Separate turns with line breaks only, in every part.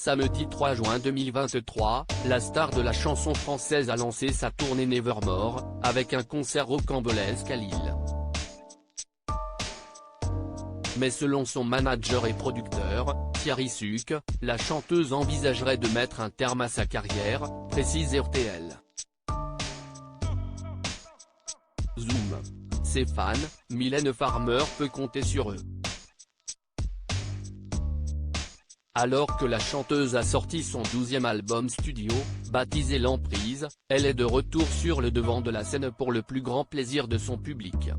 Samedi 3 juin 2023, la star de la chanson française a lancé sa tournée Nevermore, avec un concert rocambolesque à Lille. Mais selon son manager et producteur, Thierry Suc, la chanteuse envisagerait de mettre un terme à sa carrière, précise RTL. Zoom. Ses fans, Mylène Farmer peut compter sur eux. Alors que la chanteuse a sorti son 12e album studio, baptisé L'Emprise, elle est de retour sur le devant de la scène pour le plus grand plaisir de son public.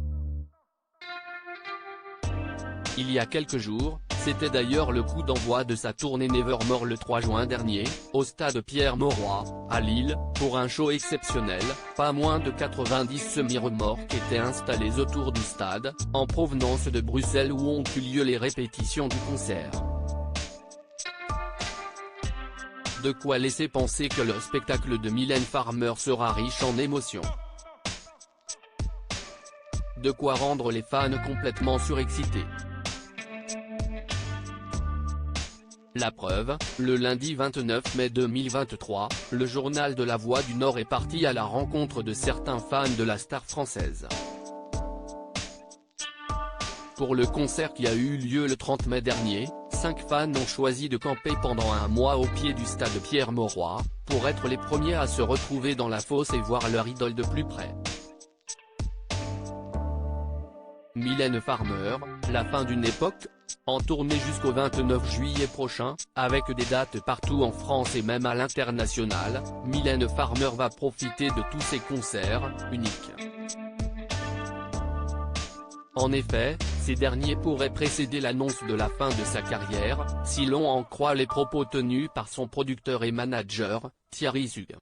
Il y a quelques jours, c'était d'ailleurs le coup d'envoi de sa tournée Nevermore le 3 juin dernier, au stade Pierre-Mauroy, à Lille, pour un show exceptionnel. Pas moins de 90 semi-remorques étaient installés autour du stade, en provenance de Bruxelles où ont eu lieu les répétitions du concert. De quoi laisser penser que le spectacle de Mylène Farmer sera riche en émotions. De quoi rendre les fans complètement surexcités. La preuve, le lundi 29 mai 2023, le journal de La Voix du Nord est parti à la rencontre de certains fans de la star française. Pour le concert qui a eu lieu le 30 mai dernier, 5 fans ont choisi de camper pendant un mois au pied du stade Pierre-Mauroy, pour être les premiers à se retrouver dans la fosse et voir leur idole de plus près. Mylène Farmer, la fin d'une époque, en tournée jusqu'au 29 juillet prochain, avec des dates partout en France et même à l'international, Mylène Farmer va profiter de tous ces concerts, uniques. En effet, ces derniers pourraient précéder l'annonce de la fin de sa carrière, si l'on en croit les propos tenus par son producteur et manager, Thierry Suc.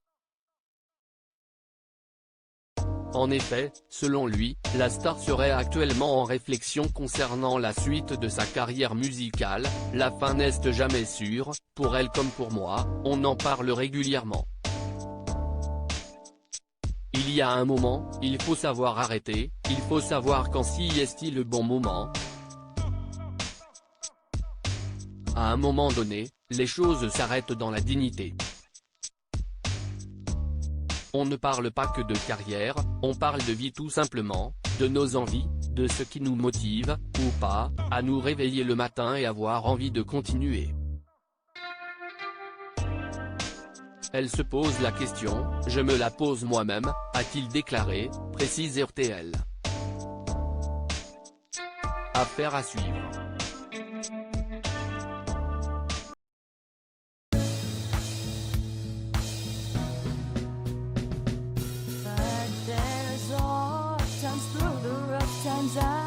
En effet, selon lui, la star serait actuellement en réflexion concernant la suite de sa carrière musicale. La fin n'est jamais sûre, pour elle comme pour moi, on en parle régulièrement. Il y a un moment, il faut savoir arrêter, il faut savoir quand si est-il le bon moment. À un moment donné, les choses s'arrêtent dans la dignité. On ne parle pas que de carrière, on parle de vie tout simplement, de nos envies, de ce qui nous motive, ou pas, à nous réveiller le matin et avoir envie de continuer. Elle se pose la question, je me la pose moi-même, a-t-il déclaré, précise RTL. Affaire à suivre.
Times through the rough times